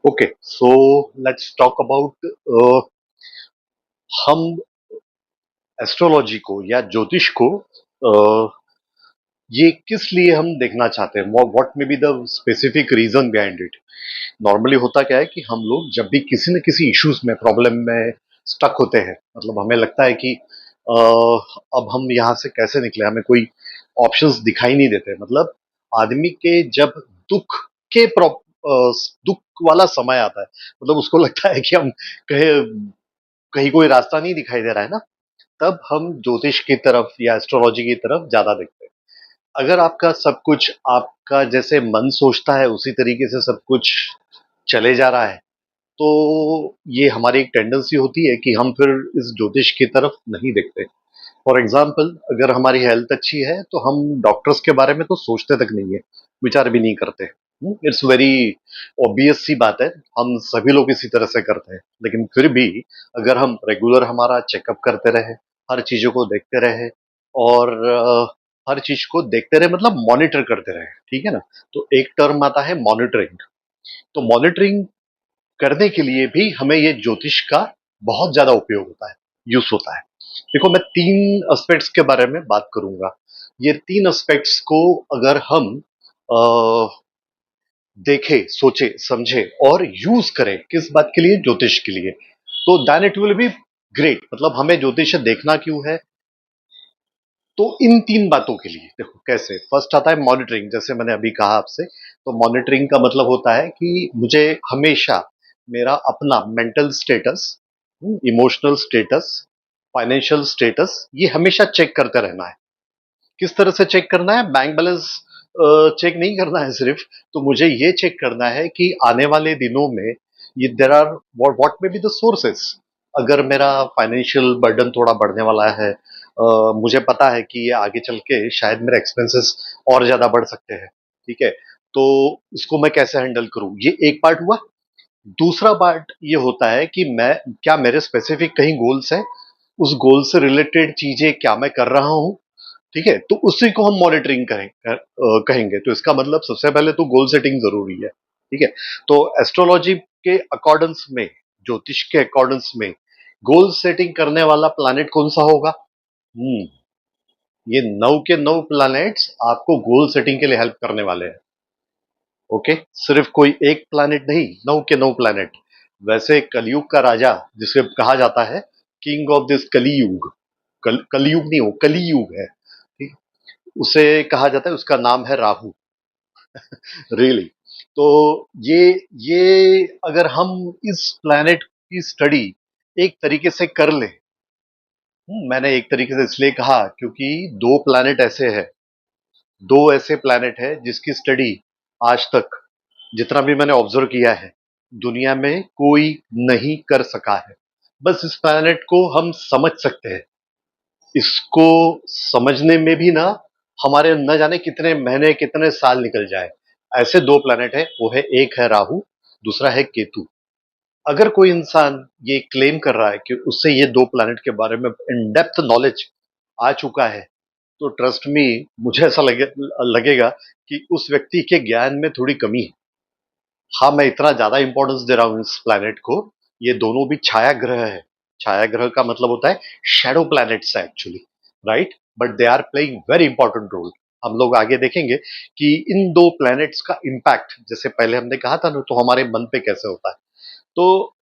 Okay, so let's talk about हम astrology को या ज्योतिष को ये किस लिए हम देखना चाहते हैं, what may be the specific reason behind it. Normally होता क्या है कि हम लोग जब भी किसी न किसी इश्यूज में प्रॉब्लम में स्टक होते हैं, मतलब हमें लगता है कि अब हम यहाँ से कैसे निकले, हमें कोई ऑप्शंस दिखाई नहीं देते। मतलब आदमी के जब दुख के दुख वाला समय आता है, मतलब उसको लगता है कि हम कहीं कहीं कोई रास्ता नहीं दिखाई दे रहा है ना, तब हम ज्योतिष की तरफ या एस्ट्रोलॉजी की तरफ ज्यादा देखते हैं। अगर आपका सब कुछ आपका जैसे मन सोचता है उसी तरीके से सब कुछ चले जा रहा है, तो ये हमारी एक टेंडेंसी होती है कि हम फिर इस ज्योतिष की तरफ नहीं देखते। फॉर एग्जाम्पल, अगर हमारी हेल्थ अच्छी है तो हम डॉक्टर्स के बारे में तो सोचते तक नहीं है, विचार भी नहीं करते। इट्स वेरी ऑब्वियस सी बात है, हम सभी लोग इसी तरह से करते हैं। लेकिन फिर भी अगर हम रेगुलर हमारा चेकअप करते रहे, हर चीजों को देखते रहे और हर चीज को देखते रहे मतलब मॉनिटर करते रहे, ठीक है ना। तो एक टर्म आता है मॉनिटरिंग। तो मॉनिटरिंग करने के लिए भी हमें ये ज्योतिष का बहुत ज्यादा उपयोग होता है, यूज होता है। देखो, मैं तीन एस्पेक्ट्स के बारे में बात करूंगा। ये तीन एस्पेक्ट्स को अगर हम देखे, सोचे, समझे और यूज करें किस बात के लिए, ज्योतिष के लिए, तो then it will be great. मतलब हमें ज्योतिष देखना क्यों है, तो इन तीन बातों के लिए देखो कैसे। फर्स्ट आता है मॉनिटरिंग, जैसे मैंने अभी कहा आपसे। तो मॉनिटरिंग का मतलब होता है कि मुझे हमेशा मेरा अपना mental status, emotional status, financial status, ये हमेशा चेक करते रहना है। किस तरह से चेक करना है? बैंक बैलेंस चेक नहीं करना है सिर्फ। तो मुझे ये चेक करना है कि आने वाले दिनों में ये there are what may be the sources. अगर मेरा फाइनेंशियल बर्डन थोड़ा बढ़ने वाला है, मुझे पता है कि ये आगे चल के शायद मेरे एक्सपेंसेस और ज्यादा बढ़ सकते हैं, ठीक है, तो इसको मैं कैसे हैंडल करूं, ये एक पार्ट हुआ। दूसरा पार्ट ये होता है कि मैं, क्या मेरे स्पेसिफिक कहीं गोल्स हैं, उस गोल से रिलेटेड चीजें क्या मैं कर रहा हूं, ठीक है, तो उसी को हम मॉनिटरिंग कहेंगे। तो इसका मतलब सबसे पहले तो गोल सेटिंग जरूरी है, ठीक है। तो एस्ट्रोलॉजी के अकॉर्डेंस में, ज्योतिष के अकॉर्डेंस में, गोल सेटिंग करने वाला प्लैनेट कौन सा होगा? ये 9 के 9 प्लैनेट्स आपको गोल सेटिंग के लिए हेल्प करने वाले हैं। ओके, सिर्फ कोई एक प्लैनेट नहीं, 9 के 9 प्लैनेट। वैसे कलयुग का राजा जिसे कहा जाता है, किंग ऑफ दिस कलियुग, कलयुग नहीं हो, कलियुग है, ठीक, उसे कहा जाता है, उसका नाम है राहु। रियली। तो ये अगर हम इस प्लैनेट की स्टडी एक तरीके से कर ले, मैंने एक तरीके से इसलिए कहा क्योंकि दो प्लैनेट ऐसे हैं, दो ऐसे प्लैनेट है जिसकी स्टडी आज तक, जितना भी मैंने ऑब्जर्व किया है, दुनिया में कोई नहीं कर सका है। बस इस प्लैनेट को हम समझ सकते हैं। इसको समझने में भी ना हमारे न जाने कितने महीने, कितने साल निकल जाए। ऐसे दो प्लैनेट है, वो है, एक है राहु, दूसरा है केतु। अगर कोई इंसान ये क्लेम कर रहा है कि उससे ये दो प्लैनेट के बारे में इन डेप्थ नॉलेज आ चुका है, तो ट्रस्ट मी, मुझे ऐसा लगेगा कि उस व्यक्ति के ज्ञान में थोड़ी कमी है। हाँ, मैं इतना ज्यादा इंपॉर्टेंस दे रहा हूं इस प्लैनेट को। ये दोनों भी छाया ग्रह है। छाया ग्रह का मतलब होता है शैडो प्लैनेट्स है actually, right, but they are playing very important role. हम लोग आगे देखेंगे कि इन दो प्लैनेट्स का इम्पैक्ट, जैसे पहले हमने कहा था ना, तो हमारे मन पे कैसे होता है। तो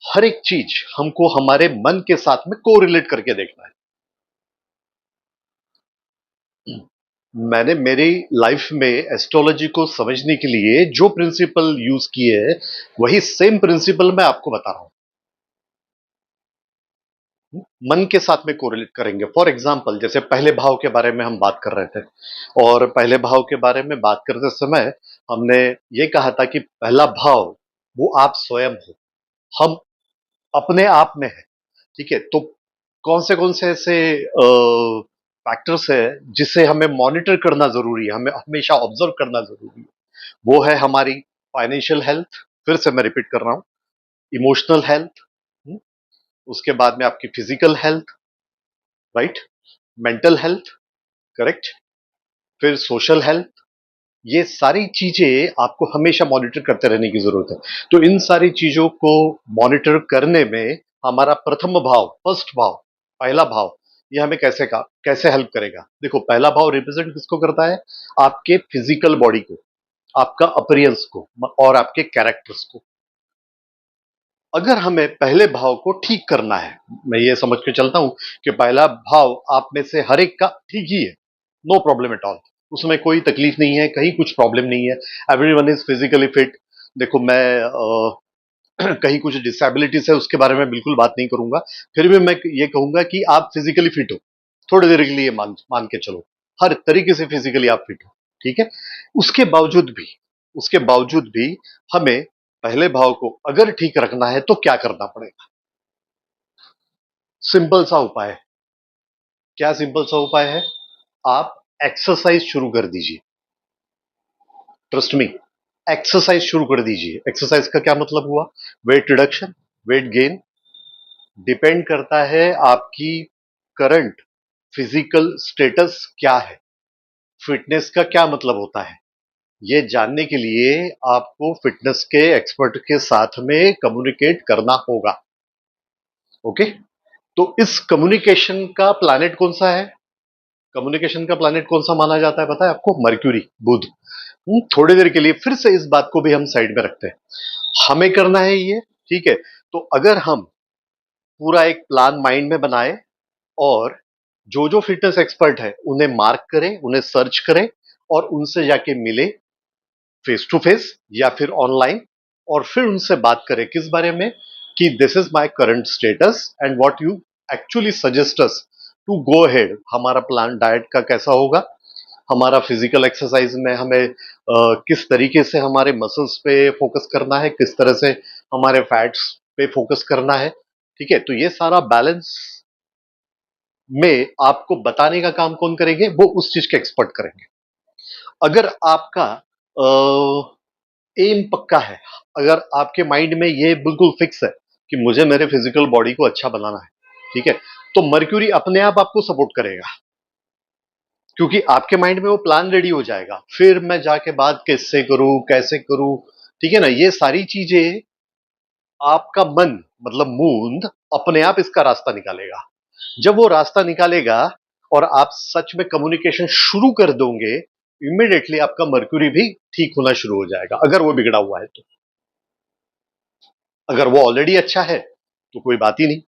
हर एक चीज हमको हमारे मन के साथ में कोरिलेट करके देखना है। मैंने मेरी लाइफ में एस्ट्रोलॉजी को समझने के लिए जो प्रिंसिपल यूज किए हैं, वही सेम प्रिंसिपल मैं आपको बता रहा हूं। मन के साथ में कोरिलेट करेंगे। फॉर एग्जाम्पल, जैसे पहले भाव के बारे में हम बात कर रहे थे, और पहले भाव के बारे में बात करते समय हमने ये कहा था कि पहला भाव वो आप स्वयं हो, हम अपने आप में है, ठीक है। तो कौन से ऐसे फैक्टर्स है जिसे हमें मॉनिटर करना जरूरी है, हमें हमेशा ऑब्जर्व करना जरूरी है। वो है हमारी फाइनेंशियल हेल्थ, फिर से मैं रिपीट कर रहा हूं, इमोशनल हेल्थ, उसके बाद में आपकी physical health, right, mental health, correct, फिर सोशल हेल्थ, ये सारी चीजें आपको हमेशा मॉनिटर करते रहने की जरूरत है। तो इन सारी चीजों को मॉनिटर करने में हमारा प्रथम भाव, फर्स्ट भाव, पहला भाव, ये हमें कैसे हेल्प करेगा? देखो, पहला भाव रिप्रेजेंट किसको करता है? आपके फिजिकल बॉडी को, आपका अपीयरेंस को और आपके कैरेक्टर्स को। अगर हमें पहले भाव को ठीक करना है, मैं ये समझ के चलता हूं कि पहला भाव आप में से हर एक का ठीक ही है, नो प्रॉब्लम एट ऑल, उसमें कोई तकलीफ नहीं है, कहीं कुछ प्रॉब्लम नहीं है, एवरीवन इज फिजिकली फिट। देखो, मैं कहीं कुछ डिसेबिलिटीज है उसके बारे में बिल्कुल बात नहीं करूंगा, फिर भी मैं ये कहूंगा कि आप फिजिकली फिट हो, थोड़ी देर के लिए मान के चलो, हर तरीके से फिजिकली आप फिट हो, ठीक है। उसके बावजूद भी उसके बावजूद भी हमें पहले भाव को अगर ठीक रखना है तो क्या करना पड़ेगा? सिंपल सा उपाय है। क्या सिंपल सा उपाय है? आप एक्सरसाइज शुरू कर दीजिए। ट्रस्ट मी, एक्सरसाइज शुरू कर दीजिए। एक्सरसाइज का क्या मतलब हुआ? Weight reduction, weight gain, depend करता है आपकी करंट फिजिकल स्टेटस क्या है। फिटनेस का क्या मतलब होता है, ये जानने के लिए आपको फिटनेस के एक्सपर्ट के साथ में कम्युनिकेट करना होगा। ओके, तो इस कम्युनिकेशन का प्लैनेट कौन सा है? कम्युनिकेशन का प्लैनेट कौन सा माना जाता है पता है आपको? मर्क्यूरी, बुध। थोड़ी देर के लिए फिर से इस बात को भी हम साइड में रखते हैं, हमें करना है ये, ठीक है। तो अगर हम पूरा एक प्लान माइंड में बनाए और जो जो फिटनेस एक्सपर्ट है उन्हें मार्क करें, उन्हें सर्च करें और उनसे जाके मिले, फेस टू फेस या फिर ऑनलाइन, और फिर उनसे बात करें किस बारे में? कि this is my current status and what you actually suggest us to go ahead. हमारा प्लान डाइट का कैसा होगा, हमारा फिजिकल एक्सरसाइज में हमें किस तरीके से हमारे मसल्स पे फोकस करना है, किस तरह से हमारे फैट्स पे फोकस करना है, ठीक है। तो ये सारा बैलेंस में आपको बताने का काम कौन करेंगे? वो उस चीज के एक्सपर्ट करेंगे। अगर आपका एम पक्का है, अगर आपके माइंड में ये बिल्कुल फिक्स है कि मुझे मेरे फिजिकल बॉडी को अच्छा बनाना है, ठीक है, तो मर्क्यूरी अपने आप आपको सपोर्ट करेगा, क्योंकि आपके माइंड में वो प्लान रेडी हो जाएगा। फिर मैं जाके बात किससे करूं, कैसे करूं, ठीक है ना, ये सारी चीजें आपका मन, मतलब मूड, अपने आप इसका रास्ता निकालेगा। जब वो रास्ता निकालेगा और आप सच में कम्युनिकेशन शुरू कर दोगे, इमीडिएटली आपका मर्क्यूरी भी ठीक होना शुरू हो जाएगा, अगर वो बिगड़ा हुआ है तो। अगर वो ऑलरेडी अच्छा है तो कोई बात ही नहीं,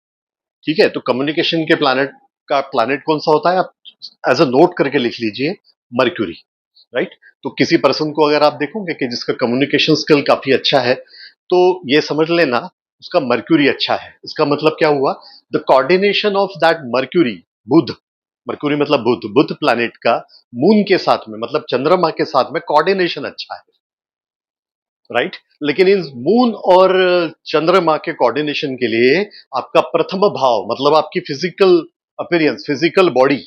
ठीक है। तो कम्युनिकेशन के प्लैनेट कौन सा होता है, आप एज अ नोट करके लिख लीजिए, मर्क्यूरी, राइट। तो किसी पर्सन को अगर आप देखोगे कि जिसका कम्युनिकेशन स्किल काफी अच्छा है, तो ये समझ लेना उसका मर्क्यूरी अच्छा है। इसका मतलब क्या हुआ? The coordination of that mercury, बुध, मर्क्यूरी मतलब बुध, बुध प्लैनेट का मून के साथ में, मतलब चंद्रमा के साथ में कोऑर्डिनेशन अच्छा है, राइट। लेकिन इस मून और चंद्रमा के कोऑर्डिनेशन के लिए आपका प्रथम भाव, मतलब आपकी फिजिकल अपीयरेंस, फिजिकल बॉडी,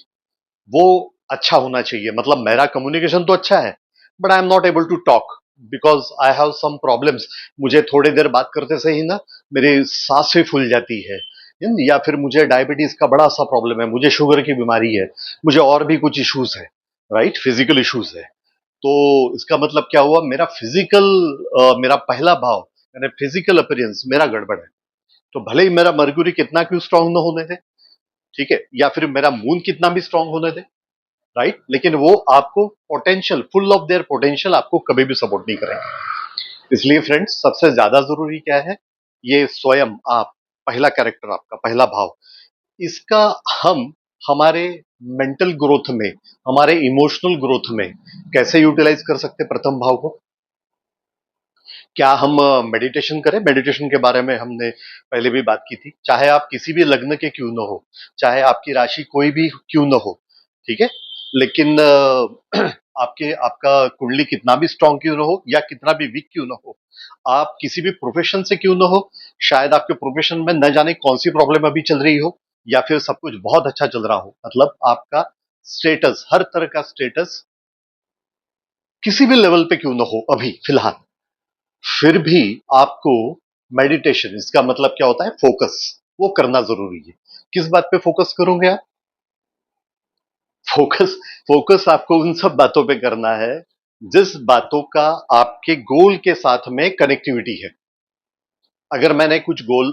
वो अच्छा होना चाहिए। मतलब मेरा कम्युनिकेशन तो अच्छा है, but I am not able to talk because I have some problems. मुझे थोड़ी देर बात करते से ही ना मेरी सांसें फूल जाती है, या फिर मुझे डायबिटीज का बड़ा सा प्रॉब्लम है, मुझे शुगर की बीमारी है, मुझे और भी कुछ इश्यूज है, राइट, फिजिकल इश्यूज है। तो इसका मतलब क्या हुआ? मेरा पहला भाव, यानी फिजिकल अपीयरेंस मेरा गड़बड़ है। तो भले ही मेरा मर्क्यूरी कितना क्यों स्ट्रांग न होने दे, ठीक है, या फिर मेरा मून कितना भी स्ट्रांग होने दे, राइट, लेकिन वो आपको potential, full of their potential आपको कभी भी सपोर्ट नहीं करेंगे। इसलिए फ्रेंड्स, सबसे ज्यादा जरूरी क्या है? ये स्वयं आप, पहला कैरेक्टर, आपका पहला भाव, इसका हम हमारे मेंटल ग्रोथ में, हमारे इमोशनल ग्रोथ में कैसे यूटिलाइज कर सकते हैं प्रथम भाव को? क्या हम मेडिटेशन करें? मेडिटेशन के बारे में हमने पहले भी बात की थी। चाहे आप किसी भी लग्न के क्यों न हो, चाहे आपकी राशि कोई भी क्यों न हो, ठीक है, लेकिन आपके आपका कुंडली कितना भी स्ट्रांग क्यों न हो या कितना भी वीक क्यों न हो, आप किसी भी प्रोफेशन से क्यों न हो, शायद आपके प्रोफेशन में न जाने कौन सी प्रॉब्लम अभी चल रही हो, या फिर सब कुछ बहुत अच्छा चल रहा हो, मतलब आपका स्टेटस, हर तरह का स्टेटस किसी भी लेवल पे क्यों न हो अभी फिलहाल, फिर भी आपको मेडिटेशन, इसका मतलब क्या होता है? फोकस, वो करना जरूरी है। किस बात पे फोकस करोगे आप? फोकस फोकस आपको उन सब बातों पे करना है जिस बातों का आपके गोल के साथ में कनेक्टिविटी है। अगर मैंने कुछ गोल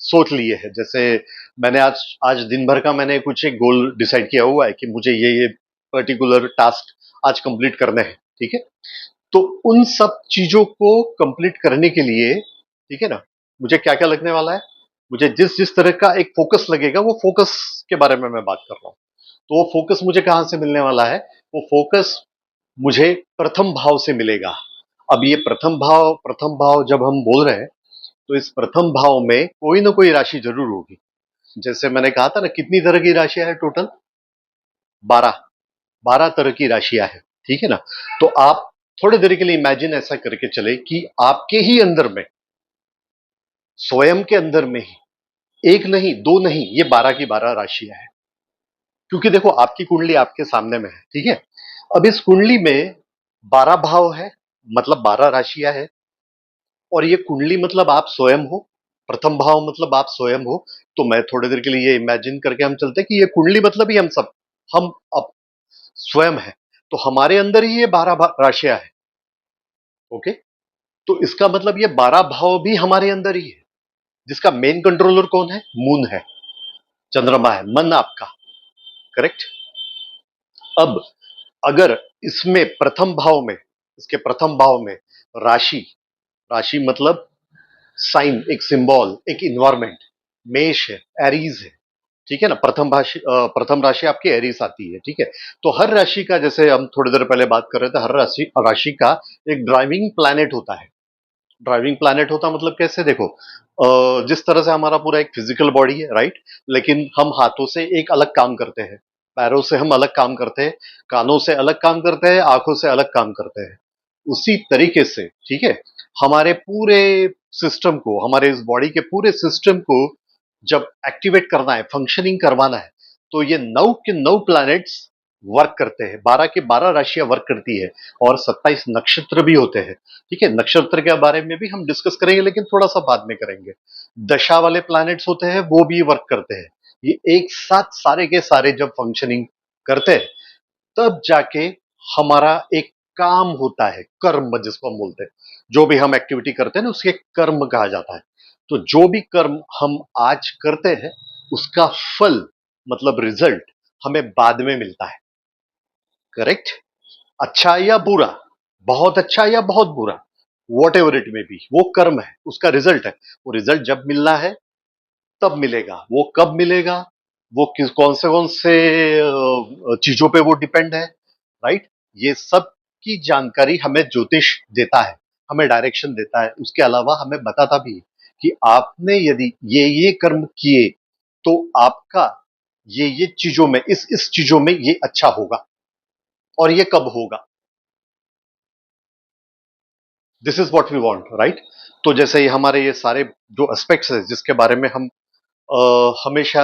सोच लिए हैं, जैसे मैंने आज आज दिन भर का मैंने कुछ एक गोल डिसाइड किया हुआ है कि मुझे ये पर्टिकुलर टास्क आज कंप्लीट करने हैं, ठीक है। तो उन सब चीजों को कंप्लीट करने के लिए, ठीक है ना, मुझे क्या क्या लगने वाला है, मुझे जिस जिस तरह का एक फोकस लगेगा, वो फोकस के बारे में मैं बात कर रहा हूं। तो वो फोकस मुझे कहां से मिलने वाला है? वो फोकस मुझे प्रथम भाव से मिलेगा। अब ये प्रथम भाव जब हम बोल रहे हैं, तो इस प्रथम भाव में कोई ना कोई राशि जरूर होगी। जैसे मैंने कहा था ना, कितनी तरह की राशियां हैं टोटल? 12। 12 तरह की राशियां हैं, ठीक है ना। तो आप थोड़े देर के लिए इमेजिन ऐसा करके चले कि आपके ही अंदर में, स्वयं के अंदर में ही, एक नहीं, दो नहीं, ये 12 की 12 राशियां हैं। क्योंकि देखो, आपकी कुंडली आपके सामने में है, ठीक है। अब इस कुंडली में 12 भाव है, मतलब 12 राशियां है। और ये कुंडली मतलब आप स्वयं हो, प्रथम भाव मतलब आप स्वयं हो। तो मैं थोड़ी देर के लिए ये इमेजिन करके हम चलते हैं कि ये कुंडली मतलब ही हम सब, हम अब स्वयं है। तो हमारे अंदर ही ये 12 राशियां है। ओके। तो इसका मतलब ये 12 भाव भी हमारे अंदर ही है, जिसका मेन कंट्रोलर कौन है? मून है, चंद्रमा है, मन आपका। करेक्ट। अब अगर इसमें प्रथम भाव में, इसके प्रथम भाव में राशि, राशि मतलब साइन, एक सिंबल, एक इन्वायरमेंट, मेष है, एरीज है, ठीक है ना। प्रथम राशि आपकी एरीज आती है, ठीक है। तो हर राशि का, जैसे हम थोड़ी देर पहले बात कर रहे थे, हर राशि राशि का एक ड्राइविंग प्लैनेट होता है। ड्राइविंग प्लैनेट होता मतलब कैसे? देखो, जिस तरह से हमारा पूरा एक फिजिकल बॉडी है, राइट, लेकिन हम हाथों से एक अलग काम करते हैं, पैरों से हम अलग काम करते हैं, कानों से अलग काम करते हैं, आंखों से अलग काम करते हैं। उसी तरीके से, ठीक है, हमारे पूरे सिस्टम को, हमारे इस बॉडी के पूरे सिस्टम को जब एक्टिवेट करना है, फंक्शनिंग करवाना है, तो ये 9 के 9 प्लैनेट्स वर्क करते हैं, 12 के 12 राशियां वर्क करती है। और 27 नक्षत्र भी होते हैं, ठीक है। नक्षत्र के बारे में भी हम डिस्कस करेंगे, लेकिन थोड़ा सा बाद में करेंगे। दशा वाले प्लैनेट्स होते हैं, वो भी वर्क करते हैं। ये एक साथ सारे के सारे जब फंक्शनिंग करते हैं, तब जाके हमारा एक काम होता है, कर्म जिसको हम बोलते हैं। जो भी हम एक्टिविटी करते हैं ना, उसके कर्म कहा जाता है। तो जो भी कर्म हम आज करते हैं, उसका फल मतलब रिजल्ट हमें बाद में मिलता है। करेक्ट। अच्छा या बुरा, बहुत अच्छा या बहुत बुरा, वॉट एवर इट में बी, वो कर्म है, उसका रिजल्ट है। वो रिजल्ट जब मिलना है, तब मिलेगा। वो कब मिलेगा, वो किस कौन से चीजों पे वो डिपेंड है, राइट। ये सब की जानकारी हमें ज्योतिष देता है, हमें डायरेक्शन देता है। उसके अलावा हमें बताता भी है कि आपने यदि ये कर्म किए, तो आपका ये चीजों में, इस चीजों में ये अच्छा होगा, और ये कब होगा। This is what we want, right. तो जैसे ये हमारे ये सारे जो एस्पेक्ट्स है, जिसके बारे में हम हमेशा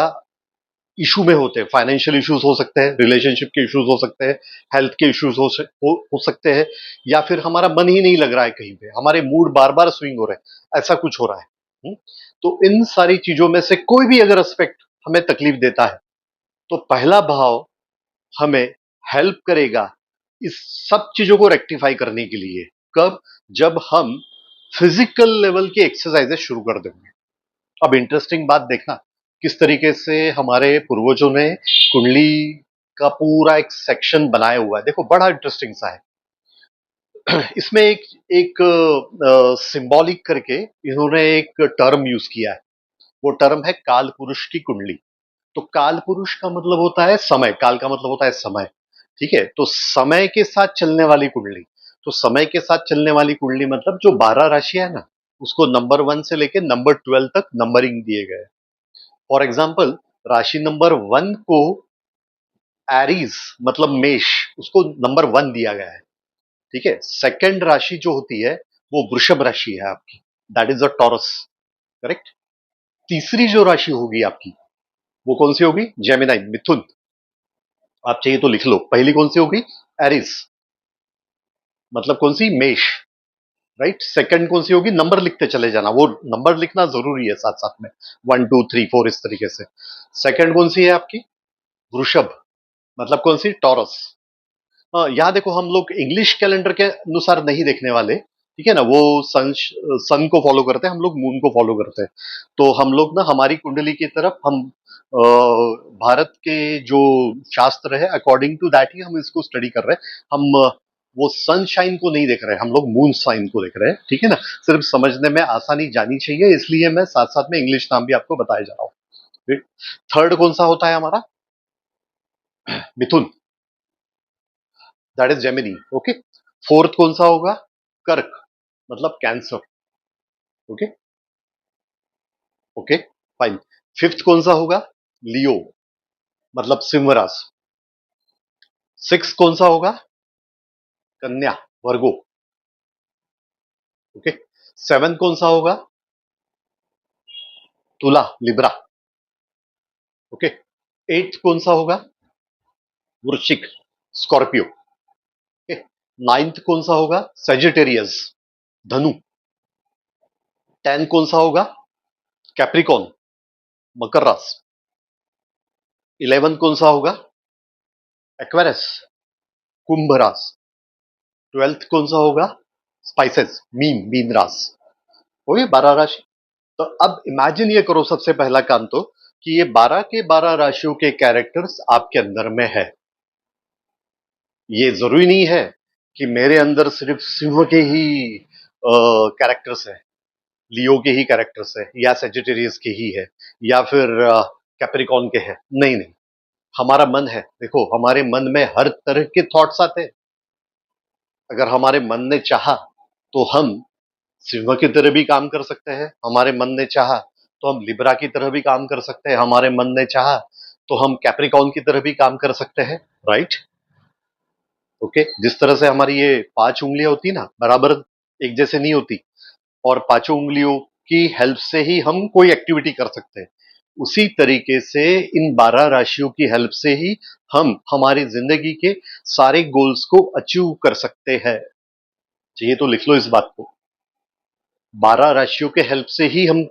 इशू में होते हैं, फाइनेंशियल इश्यूज हो सकते हैं, रिलेशनशिप के इश्यूज हो सकते हैं, हेल्थ के इश्यूज हो सकते हैं, या फिर हमारा मन ही नहीं लग रहा है कहीं पे, हमारे मूड बार बार स्विंग हो रहे हैं, ऐसा कुछ हो रहा है। तो इन सारी चीजों में से कोई भी अगर एस्पेक्ट हमें तकलीफ देता है, तो पहला भाव हमें हेल्प करेगा इस सब चीजों को रेक्टिफाई करने के लिए। कब? जब हम फिजिकल लेवल की एक्सरसाइजेस शुरू कर देंगे। अब इंटरेस्टिंग बात देखना, किस तरीके से हमारे पूर्वजों ने कुंडली का पूरा एक सेक्शन बनाया हुआ है। देखो, बड़ा इंटरेस्टिंग सा है। इसमें एक एक सिंबॉलिक करके इन्होंने एक टर्म यूज किया है। वो टर्म है काल पुरुष की कुंडली। तो काल पुरुष का मतलब होता है समय, काल का मतलब होता है समय, ठीक है। तो समय के साथ चलने वाली कुंडली, तो समय के साथ चलने वाली कुंडली मतलब जो 12 राशियां है ना, उसको नंबर 1 से लेकर नंबर 12 तक नंबरिंग दिए गए। फॉर एग्जाम्पल, राशि नंबर 1 को एरीज मतलब मेष, उसको नंबर 1 दिया गया है, ठीक है। सेकंड राशि जो होती है, वो वृषभ राशि है आपकी, that is a Taurus. Correct. तीसरी जो राशि होगी आपकी, वो कौन सी होगी? जेमिनाई, मिथुन। आप चाहिए तो लिख लो, पहली कौन सी होगी? एरिस, मतलब कौन सी? मेष, राइट। सेकंड कौन सी होगी? नंबर लिखते चले जाना, वो नंबर लिखना जरूरी है साथ साथ में, 1 2 3 4 इस तरीके से। सेकंड कौन सी है आपकी? वृषभ, मतलब कौन सी? टॉरस। यहाँ देखो हम लोग इंग्लिश कैलेंडर के अनुसार नहीं देखने वाले, ठीक है ना। वो सन को फॉलो करते हैं, हम लोग मून को फॉलो करते हैं। तो हम लोग ना हमारी कुंडली की तरफ हम भारत के जो शास्त्र है अकॉर्डिंग टू दैट ही हम इसको स्टडी कर रहे हैं। हम वो सनशाइन को नहीं देख रहे हैं, हम लोग मून साइन को देख रहे हैं, ठीक है ना। सिर्फ समझने में आसानी जानी चाहिए, इसलिए मैं साथ साथ में इंग्लिश नाम भी आपको बताया जा रहा हूँ। थर्ड कौन सा होता है हमारा? मिथुन, that is Gemini. Okay. Fourth कौन सा होगा? कर्क, मतलब cancer. Okay okay fine. Fifth कौन सा होगा? लियो, मतलब सिंह राशि। सिक्स कौन सा होगा? कन्या, वर्गो। ओके। सेवन कौन सा होगा? तुला, लिब्रा। ओके। एट्थ कौन सा होगा? वृश्चिक, स्कॉर्पियो। ओके। नाइन्थ कौन सा होगा? सेजिटेरियस, धनु। 10 कौन सा होगा? कैप्रिकॉन, मकर राशि। 11 कौन सा होगा? एक्वेरियस, कुंभ राशि। 12th कौन सा होगा? स्पाइसेस, मीन, मीन राशि। हो गए 12 राशि। तो अब इमेजिन ये करो सबसे पहला काम तो कि ये 12 के 12 राशियों के कैरेक्टर्स आपके अंदर में है। ये जरूरी नहीं है कि मेरे अंदर सिर्फ सिंह के ही कैरेक्टर्स है, लियो के ही कैरेक्टर्स है, या सेजिटेरियस के ही है, या फिर कैप्रिकॉन के है। नहीं नहीं, हमारा मन है। देखो हमारे मन में हर तरह के थॉट्स आते हैं। अगर हमारे मन ने चाहा तो हम सिंह की तरह भी काम कर सकते हैं, हमारे मन ने चाहा तो हम लिब्रा की तरह भी काम कर सकते हैं, हमारे मन ने चाहा तो हम कैप्रिकॉन की तरह भी काम कर सकते हैं। राइट। ओके। जिस तरह से हमारी ये 5 उंगलियां होती ना, बराबर एक जैसे नहीं होती, और पांचों उंगलियों की हेल्प से ही हम कोई एक्टिविटी कर सकते हैं। उसी तरीके से इन 12 राशियों की हेल्प से ही हम हमारी जिंदगी के सारे गोल्स को अचीव कर सकते हैं। चाहिए तो लिख लो इस बात को। 12 राशियों के हेल्प से ही हम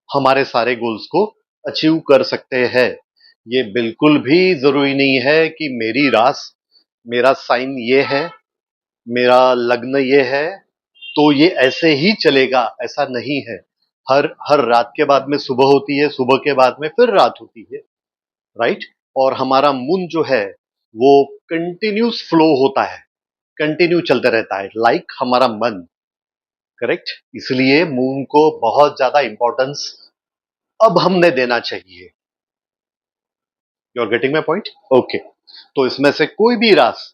हमारे सारे गोल्स को अचीव कर सकते हैं। ये बिल्कुल भी जरूरी नहीं है कि मेरी राशि, मेरा साइन ये है, मेरा लग्न ये है, तो ये ऐसे ही चलेगा, ऐसा नहीं है। हर हर रात के बाद में सुबह होती है, सुबह के बाद में फिर रात होती है। राइट। और हमारा मून जो है वो कंटिन्यूस फ्लो होता है, कंटिन्यू चलते रहता है, लाइक हमारा मन। करेक्ट। इसलिए मून को बहुत ज्यादा इंपॉर्टेंस अब हमने देना चाहिए। You are getting my point? Okay. तो इसमें से कोई भी रास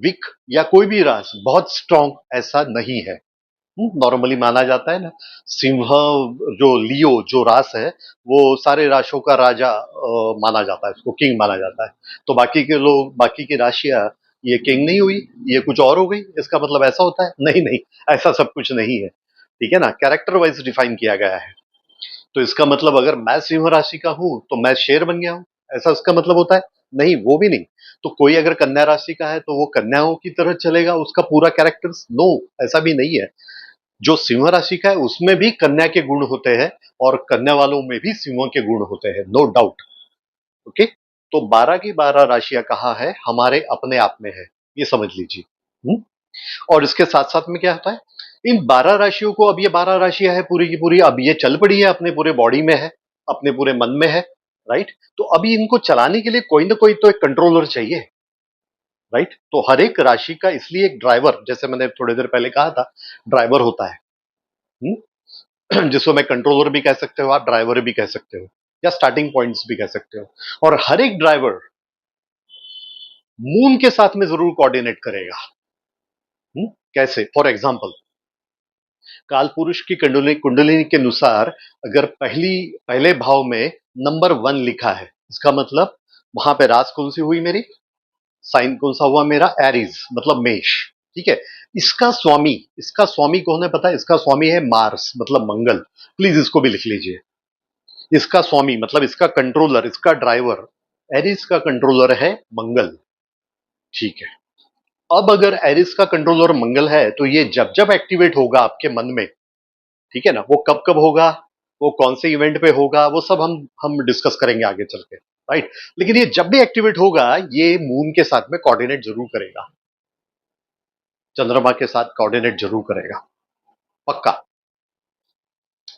वीक या कोई भी रास बहुत स्ट्रांग ऐसा नहीं है। नॉर्मली माना जाता है ना, सिंह जो लियो जो रास है वो सारे राशियों का राजा माना जाता है, उसको किंग माना जाता है। तो बाकी के लोग, बाकी की राशियां ये किंग नहीं हुई, ये कुछ और हो गई, इसका मतलब ऐसा होता है? नहीं नहीं, ऐसा सब कुछ नहीं है। ठीक है ना, कैरेक्टर वाइज डिफाइन किया गया है। तो इसका मतलब अगर मैं सिंह राशि का हूं तो मैं शेर बन गया हूं, ऐसा उसका मतलब होता है? नहीं, वो भी नहीं। तो कोई अगर कन्या राशि का है तो वो कन्याओं की तरह चलेगा, उसका पूरा कैरेक्टर? नो, ऐसा भी नहीं है। जो सिंह राशि का है उसमें भी कन्या के गुण होते हैं, और कन्या वालों में भी सिंहों के गुण होते हैं, नो डाउट। ओके। तो 12 की 12 राशियां कहाँ है? हमारे अपने आप में है, ये समझ लीजिए। और इसके साथ साथ में क्या होता है, इन 12 राशियों को, अब ये 12 राशियां है पूरी की पूरी, अब ये चल पड़ी है, अपने पूरे बॉडी में है, अपने पूरे मन में है। राइट। तो अभी इनको चलाने के लिए कोई ना कोई तो एक कंट्रोलर चाहिए। राइट। तो हर एक राशि का इसलिए एक ड्राइवर, जैसे मैंने थोड़ी देर पहले कहा था, ड्राइवर होता है। जिसको मैं कंट्रोलर भी कह सकते हो, आप ड्राइवर भी कह सकते हो, या स्टार्टिंग पॉइंट्स भी कह सकते हो। और हर एक ड्राइवर मून के साथ में जरूर कोऑर्डिनेट करेगा। कैसे? फॉर एग्जांपल, काल पुरुष की कुंडली कुंडली के अनुसार अगर पहले भाव में नंबर 1 लिखा है, इसका मतलब वहां पे राशि कौन सी हुई मेरी? साइन कौन सा हुआ मेरा? एरीज, मतलब मेष। ठीक है। इसका स्वामी कौन है पता है? इसका स्वामी है मार्स, मतलब मंगल। प्लीज इसको भी लिख लीजिए। इसका स्वामी मतलब इसका कंट्रोलर, इसका ड्राइवर, एरिस का कंट्रोलर है मंगल। ठीक है। अब अगर एरिस का कंट्रोलर मंगल है तो ये जब जब एक्टिवेट होगा आपके मन में, ठीक है ना, वो कब कब होगा, वो कौन से इवेंट पे होगा, वो सब हम डिस्कस करेंगे आगे चल के। राइट। लेकिन ये जब भी एक्टिवेट होगा, ये मून के साथ में कोऑर्डिनेट जरूर करेगा, चंद्रमा के साथ कोऑर्डिनेट जरूर करेगा, पक्का।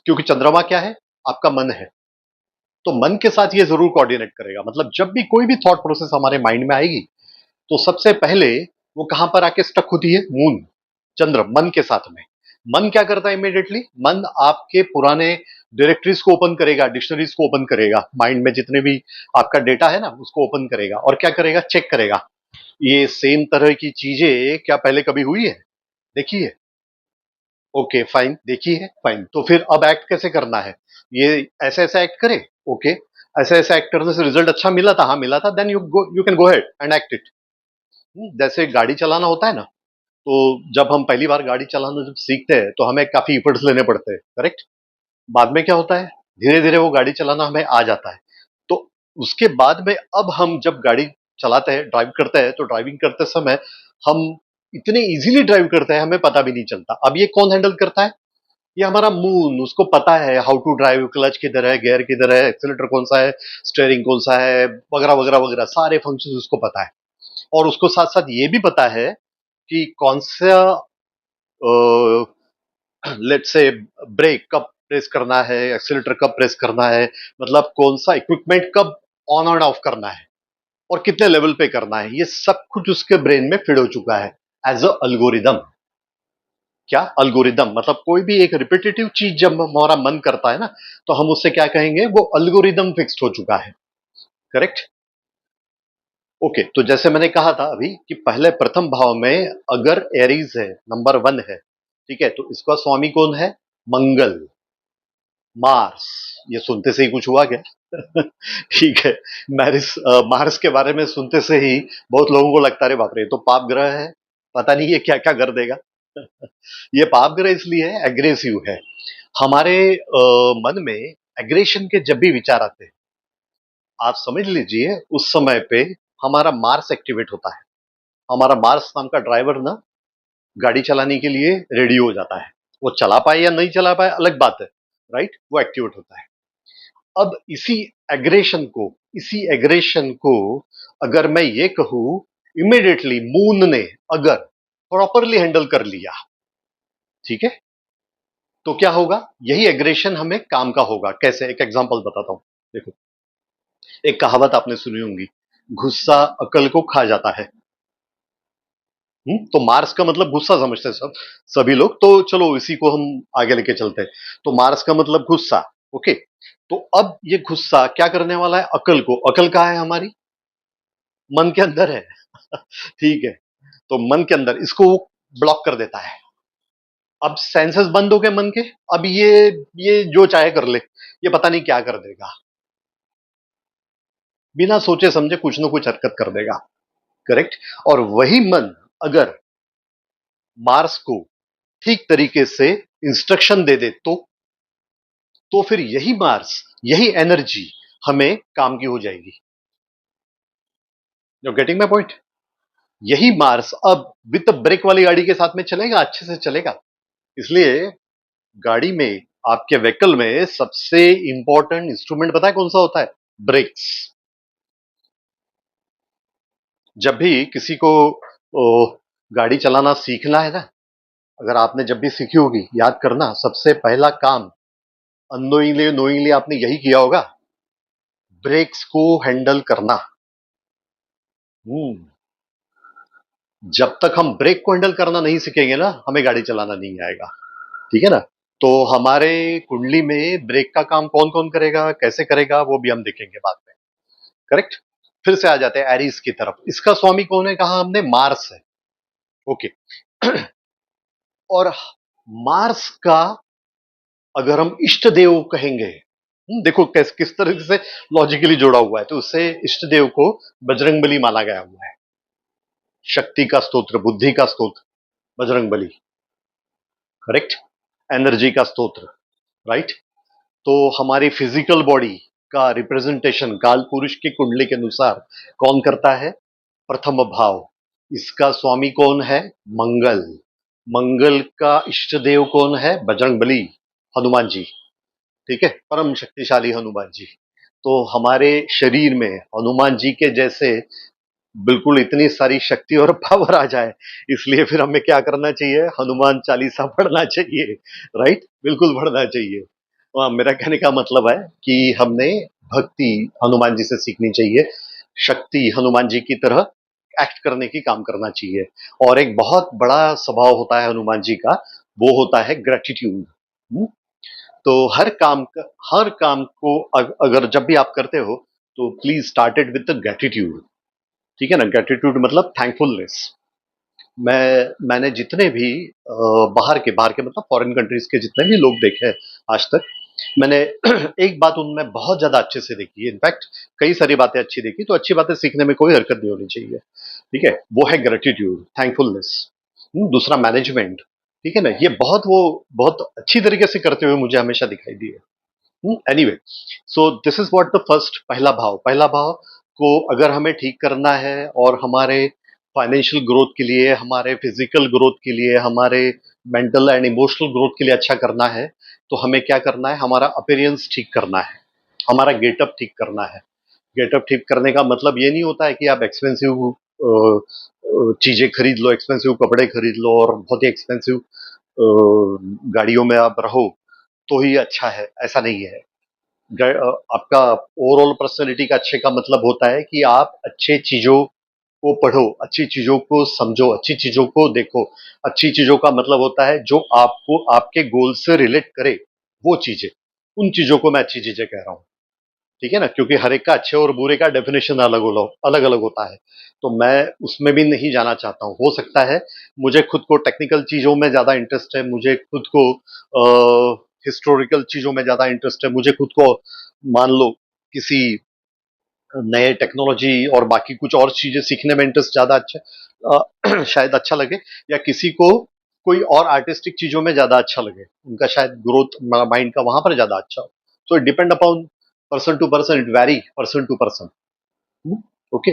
क्योंकि चंद्रमा क्या है? आपका मन है, तो मन के साथ ये जरूर कोऑर्डिनेट करेगा। मतलब जब भी कोई भी थॉट प्रोसेस हमारे माइंड में आएगी, तो सबसे पहले वो कहां पर आके स्टक होती है? मून, चंद्र, मन के साथ में। मन क्या करता है इमीडिएटली? मन आपके पुराने डायरेक्टरीज को ओपन करेगा, डिक्शनरीज को ओपन करेगा, माइंड में जितने भी आपका डेटा है ना, उसको ओपन करेगा और क्या करेगा? चेक करेगा, ये सेम तरह की चीजें क्या पहले कभी हुई है, देखी है? ओके फाइन, देखी है, फाइन। तो फिर अब एक्ट कैसे करना है? ये ऐसे ऐसे एक्ट करे, ओके। ऐसे ऐसे एक्ट करने से रिजल्ट अच्छा मिला था, हाँ मिला था, then you can go head and act it. जैसे गाड़ी चलाना होता है ना, तो जब हम पहली बार गाड़ी चलाना जब सीखते हैं, तो हमें काफी एफर्ट्स लेने पड़ते हैं, करेक्ट। बाद में क्या होता है? धीरे धीरे वो गाड़ी चलाना हमें आ जाता है। तो उसके बाद में अब हम जब गाड़ी चलाते हैं, ड्राइव करते हैं, तो ड्राइविंग करते समय हम इतने इजीली ड्राइव करते हैं, हमें पता भी नहीं चलता। अब ये कौन हैंडल करता है? ये हमारा मून। उसको पता है हाउ टू ड्राइव, क्लच किधर है, गियर किधर है, एक्सीलेटर कौन सा है, स्टीयरिंग कौन सा है, वगैरह वगैरह वगैरह, सारे फंक्शंस उसको पता है। और उसको साथ साथ ये भी पता है कि कौन सा लेट्स से ब्रेक कब प्रेस करना है, एक्सीलेटर कब प्रेस करना है, मतलब कौन सा इक्विपमेंट कब ऑन और ऑफ करना है, और कितने लेवल पे करना है, ये सब कुछ उसके ब्रेन में फिट हो चुका है एज अ अल्गोरिदम। क्या? अल्गोरिदम। मतलब कोई भी एक रिपीटेटिव चीज जब हमारा मन करता है ना, तो हम उससे क्या कहेंगे? वो अल्गोरिदम फिक्स्ड हो चुका है, करेक्ट। ओके, तो जैसे मैंने कहा था अभी कि पहले प्रथम भाव में अगर एरीज है, नंबर 1 है, ठीक है, तो इसका स्वामी कौन है? मंगल, मार्स। ये सुनते से ही कुछ हुआ क्या? ठीक है। मार्स के बारे में सुनते से ही बहुत लोगों को लगता है बाप रे, तो पाप ग्रह है, पता नहीं ये क्या क्या कर देगा। ये पाप ग्रह इसलिए है, एग्रेसिव है। हमारे मन में एग्रेशन के जब भी विचार आते हैं, आप समझ लीजिए उस समय पे हमारा मार्स एक्टिवेट होता है। हमारा मार्स नाम का ड्राइवर ना गाड़ी चलाने के लिए रेडी हो जाता है। वो चला पाए या नहीं चला पाए अलग बात है, राइट, वो एक्टिवेट होता है। अब इसी एग्रेशन को अगर मैं ये कहूं, इमीडिएटली मून ने अगर प्रॉपरली हैंडल कर लिया, ठीक है, तो क्या होगा? यही एग्रेशन हमें काम का होगा। कैसे? एक एग्जांपल बताता हूं। देखो, एक कहावत आपने सुनी होगी, गुस्सा अकल को खा जाता है। तो मार्स का मतलब गुस्सा समझते हैं सभी लोग, तो चलो इसी को हम आगे लेके चलते हैं। तो मार्स का मतलब गुस्सा, ओके। तो अब ये गुस्सा क्या करने वाला है? अकल को। अकल कहाँ है हमारी? मन के अंदर है। ठीक है, तो मन के अंदर इसको ब्लॉक कर देता है। अब सेंसेस बंद हो गए मन के। अब ये जो चाहे कर ले, ये पता नहीं क्या कर देगा, बिना सोचे समझे कुछ ना कुछ हरकत कर देगा, करेक्ट। और वही मन अगर मार्स को ठीक तरीके से इंस्ट्रक्शन दे दे, तो फिर यही मार्स, यही एनर्जी हमें काम की हो जाएगी। You getting my point? यही मार्स अब विद ब्रेक वाली गाड़ी के साथ में चलेगा, अच्छे से चलेगा। इसलिए गाड़ी में, आपके व्हीकल में सबसे इंपॉर्टेंट इंस्ट्रूमेंट पता है कौन सा होता है? ब्रेक्स। जब भी किसी को गाड़ी चलाना सीखना है ना, अगर आपने जब भी सीखी होगी, याद करना सबसे पहला काम अननोइंगली नोइंगली आपने यही किया होगा, ब्रेक्स को हैंडल करना। हम्म जब तक हम ब्रेक को हैंडल करना नहीं सीखेंगे ना, हमें गाड़ी चलाना नहीं आएगा, ठीक है ना। तो हमारे कुंडली में ब्रेक का काम कौन कौन करेगा, कैसे करेगा, वो भी हम देखेंगे बाद में, करेक्ट। फिर से आ जाते हैं एरीज की तरफ। इसका स्वामी कौन है? कहा हमने? मार्स है, ओके। और मार्स का अगर हम इष्ट देव कहेंगे, देखो किस तरह से लॉजिकली जोड़ा हुआ है, तो उससे इष्ट देव को बजरंगबली माना गया हुआ है। शक्ति का स्तोत्र, बुद्धि का स्तोत्र, बजरंगबली, करेक्ट। एनर्जी का स्तोत्र, राइट। तो हमारी फिजिकल बॉडी का रिप्रेजेंटेशन काल पुरुष की कुंडली के अनुसार कौन करता है? प्रथम भाव। इसका स्वामी कौन है? मंगल। मंगल का इष्ट देव कौन है? बजरंगबली, हनुमान जी, ठीक है, परम शक्तिशाली हनुमान जी। तो हमारे शरीर में हनुमान जी के जैसे बिल्कुल इतनी सारी शक्ति और पावर आ जाए, इसलिए फिर हमें क्या करना चाहिए? हनुमान चालीसा पढ़ना चाहिए, राइट? बिल्कुल पढ़ना चाहिए। मेरा कहने का मतलब है कि हमने भक्ति हनुमान जी से सीखनी चाहिए, शक्ति हनुमान जी की तरह एक्ट करने की काम करना चाहिए। और एक बहुत बड़ा स्वभाव होता है हनुमान जी का, वो होता है ग्रेटिट्यूड। तो हर काम को अगर जब भी आप करते हो, तो please started with the gratitude. ठीक है ना? ग्रेटिट्यूड मतलब थैंकफुलनेस। मैंने जितने भी बाहर के मतलब फॉरेन कंट्रीज के जितने भी लोग देखे हैं आज तक, मैंने एक बात उनमें बहुत ज्यादा अच्छे से देखी है। इनफैक्ट कई सारी बातें अच्छी देखी, तो अच्छी बातें सीखने में कोई हरकत नहीं होनी चाहिए। ठीक है? वो है ग्रेटिट्यूड, थैंकफुलनेस। दूसरा मैनेजमेंट। ठीक है ना? ये बहुत अच्छी तरीके से करते हुए मुझे हमेशा दिखाई दिए। Anyway, so this is what the first पहला भाव को अगर हमें ठीक करना है और हमारे फाइनेंशियल ग्रोथ के लिए, हमारे फिजिकल ग्रोथ के लिए, हमारे मेंटल एंड इमोशनल ग्रोथ के लिए अच्छा करना है, तो हमें क्या करना है? हमारा अपीयरेंस ठीक करना है, हमारा गेटअप ठीक करना है। गेटअप ठीक करने का मतलब ये नहीं होता है कि आप एक्सपेंसिव चीजें खरीद लो, एक्सपेंसिव कपड़े खरीद लो और बहुत ही एक्सपेंसिव गाड़ियों में आप रहो तो ही अच्छा है, ऐसा नहीं है। आपका ओवरऑल पर्सनैलिटी का अच्छे का मतलब होता है कि आप अच्छे चीजों को पढ़ो, अच्छी चीजों को समझो, अच्छी चीजों को देखो। अच्छी चीजों का मतलब होता है जो आपको आपके गोल से रिलेट करे, वो चीजें। उन चीजों को मैं अच्छी चीजें कह रहा हूँ। ठीक है ना? क्योंकि हर एक का अच्छे और बुरे का डेफिनेशन अलग अलग होता है। तो मैं उसमें भी नहीं जाना चाहता हूँ। हो सकता है मुझे खुद को टेक्निकल चीजों में ज्यादा इंटरेस्ट है, मुझे खुद को हिस्टोरिकल चीजों में ज्यादा इंटरेस्ट है, मुझे खुद को मान लो किसी नए टेक्नोलॉजी और बाकी कुछ और चीजें सीखने में इंटरेस्ट ज्यादा शायद अच्छा लगे, या किसी को कोई और आर्टिस्टिक चीजों में ज्यादा अच्छा लगे, उनका शायद ग्रोथ माइंड का वहां पर ज्यादा अच्छा हो। So it depend upon person to person, it vary person to person. Okay.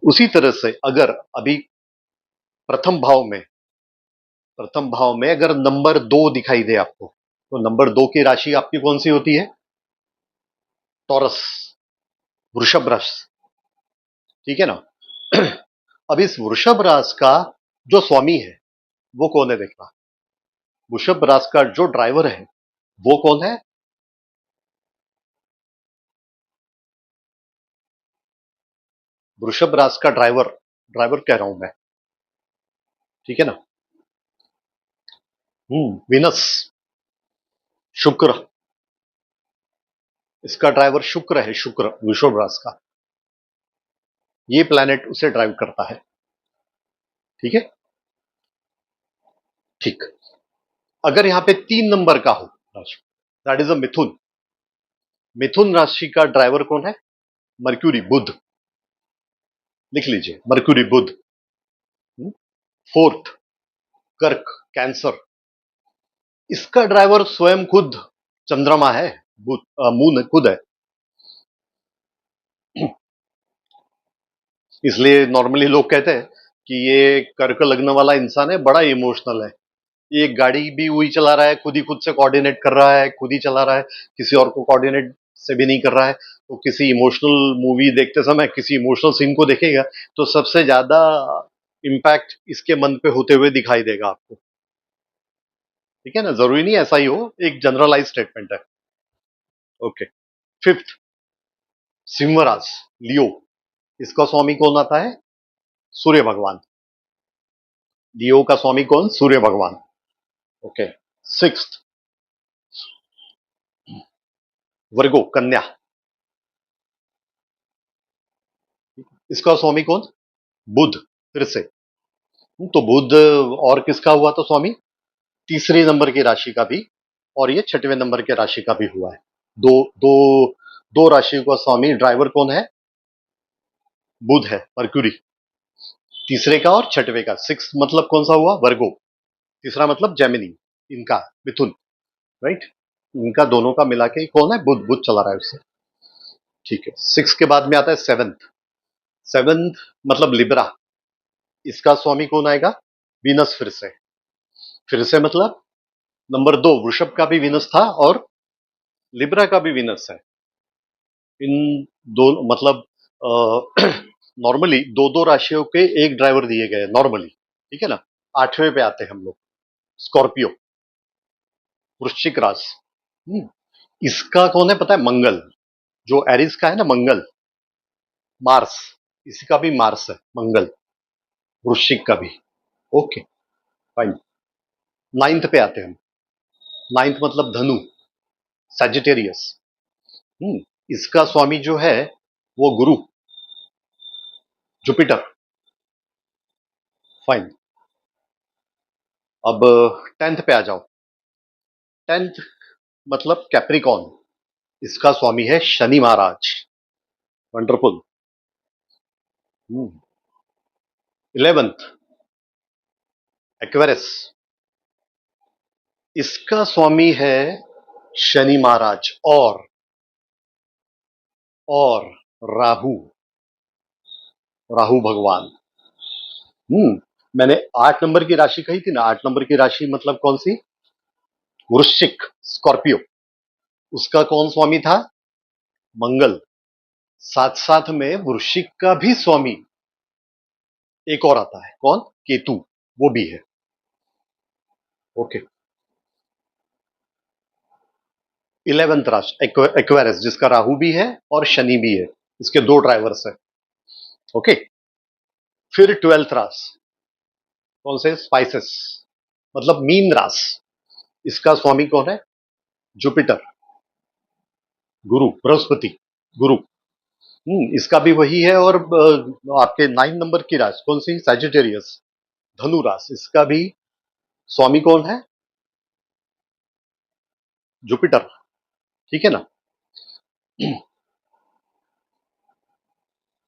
उसी तरह से अगर अभी प्रथम भाव में प्रथम भाव में अगर नंबर 2 दिखाई दे आपको, तो नंबर 2 की राशि आपकी कौन सी होती है? टॉरस, वृषभ राशि। ठीक है ना? अब इस वृषभ राशि का जो स्वामी है वो कौन है देखना। वृषभ राशि का जो ड्राइवर है वो कौन है? वृषभ राशि का ड्राइवर, ड्राइवर कह रहा हूं मैं। ठीक है ना? विनस, शुक्र। इसका ड्राइवर शुक्र है, शुक्र वृषभ राशि का। ये प्लैनेट उसे ड्राइव करता है। ठीक है? ठीक। अगर यहां पे 3 नंबर का हो राशि, दैट इज अ मिथुन। मिथुन राशि का ड्राइवर कौन है? मर्क्यूरी, बुध। लिख लीजिए, मर्क्यूरी, बुध। फोर्थ, कर्क, कैंसर। इसका ड्राइवर स्वयं खुद चंद्रमा है, मून खुद है। इसलिए नॉर्मली लोग कहते हैं कि ये कर्क लग्न वाला इंसान है, बड़ा इमोशनल है। ये गाड़ी भी वही चला रहा है, खुद ही खुद से कोऑर्डिनेट कर रहा है, खुद ही चला रहा है, किसी और को कोऑर्डिनेट से भी नहीं कर रहा है। तो किसी इमोशनल मूवी देखते समय किसी इमोशनल सीन को देखेगा तो सबसे ज्यादा इम्पैक्ट इसके मन पे होते हुए दिखाई देगा आपको। ठीक है ना? जरूरी नहीं ऐसा ही हो, एक जनरलाइज स्टेटमेंट है। ओके। फिफ्थ, सिंह राशि, लियो। इसका स्वामी कौन आता है? सूर्य भगवान। लियो का स्वामी कौन? सूर्य भगवान। ओके। सिक्स्थ, वर्गो, कन्या। इसका स्वामी कौन? बुध, फिर से। तो बुध और किसका हुआ तो स्वामी? तीसरे नंबर की राशि का भी, और ये छठवें नंबर के राशि का भी हुआ है। दो दो दो राशि का स्वामी ड्राइवर कौन है? बुध है, मर्क्यूरी। तीसरे का और छठवें का, सिक्स मतलब कौन सा हुआ? वर्गो। तीसरा मतलब जेमिनी, इनका, मिथुन। राइट? इनका दोनों का मिला के कौन है? बुध, बुध चला रहा है उससे। ठीक है। सिक्स के बाद में आता है सेवंथ। सेवंथ मतलब लिब्रा। इसका स्वामी कौन आएगा? वीनस, फिर से। फिर से मतलब नंबर 2 वृषभ का भी वीनस था और लिब्रा का भी वीनस है। इन दो मतलब नॉर्मली दो दो राशियों के एक ड्राइवर दिए गए नॉर्मली, ठीक है ना। 8वें पे आते हैं हम लोग, स्कॉर्पियो, वृश्चिक राशि। इसका कौन है पता है? मंगल। जो एरिस का है ना मंगल, मार्स, इसका भी मार्स है मंगल, वृश्चिक का भी। Okay, fine. नाइन्थ पे आते हैं हम। नाइन्थ मतलब धनु, सैजिटेरियस। इसका स्वामी जो है वो गुरु, जुपिटर। फाइन। अब 10th पे आ जाओ। 10th मतलब कैप्रिकॉन, इसका स्वामी है शनि महाराज। वंडरफुल। 11th एक्वेरियस, इसका स्वामी है शनि महाराज और राहु, राहु भगवान। मैंने 8 नंबर की राशि कही थी ना, 8 नंबर की राशि मतलब कौन सी? वृश्चिक, स्कॉर्पियो। उसका कौन स्वामी था? मंगल। साथ साथ में वृश्चिक का भी स्वामी एक और आता है, कौन? केतु, वो भी है। ओके। 11th राशि एक्वेरियस, जिसका राहु भी है और शनि भी है, इसके दो ड्राइवर्स है। ओके। फिर 12th राशि कौन से? स्पाइसेस, मतलब मीन राशि। इसका स्वामी कौन है? जुपिटर, गुरु, बृहस्पति, गुरु। इसका भी वही है। और आपके 9 नंबर की राशि कौन सी? सैजिटेरियस, धनु राशि। इसका भी स्वामी कौन है? जुपिटर, ठीक है ना।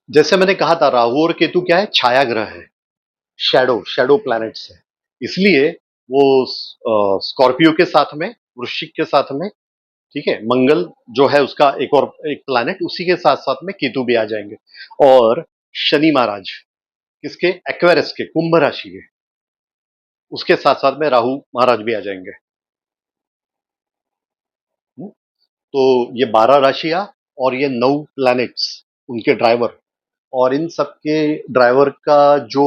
जैसे मैंने कहा था, राहु और केतु क्या है? छाया ग्रह है, शैडो शैडो प्लैनेट्स है। इसलिए वो स्कॉर्पियो के साथ में, वृश्चिक के साथ में, ठीक है, मंगल जो है उसका एक और एक प्लैनेट, उसी के साथ साथ में केतु भी आ जाएंगे। और शनि महाराज किसके? एक्वेरियस के, कुंभ राशि के, उसके साथ साथ में राहु महाराज भी आ जाएंगे। तो ये 12 राशियां और ये 9 प्लैनेट्स, उनके ड्राइवर, और इन सबके ड्राइवर का जो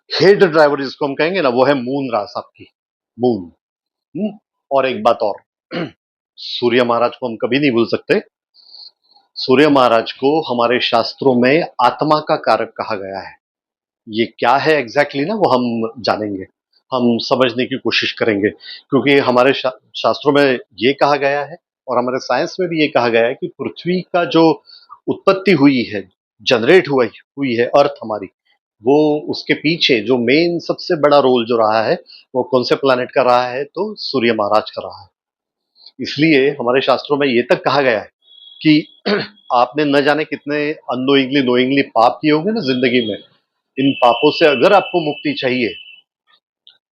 हेड ड्राइवर जिसको हम कहेंगे ना, वो है मून रास आपकी, मून। और एक बात और, सूर्य महाराज को हम कभी नहीं भूल सकते। सूर्य महाराज को हमारे शास्त्रों में आत्मा का कारक कहा गया है। ये क्या है एग्जैक्टली ना, वो हम जानेंगे, हम समझने की कोशिश करेंगे, क्योंकि हमारे शास्त्रों में ये कहा गया है और हमारे साइंस में भी ये कहा गया है कि पृथ्वी का जो उत्पत्ति हुई है, जनरेट हुई है अर्थ हमारी, वो उसके पीछे जो मेन सबसे बड़ा रोल जो रहा है, वो कौन से प्लैनेट का रहा है? तो सूर्य महाराज का रहा है। इसलिए हमारे शास्त्रों में ये तक कहा गया है कि आपने न जाने कितने अननोइंगली नोइंगली पाप किए होंगे ना जिंदगी में। इन पापों से अगर आपको मुक्ति चाहिए,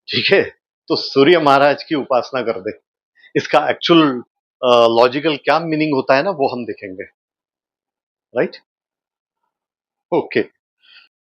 ठीक है, तो सूर्य महाराज की उपासना कर दे। इसका एक्चुअल लॉजिकल क्या मीनिंग होता है ना, वो हम देखेंगे। राइट? ओके।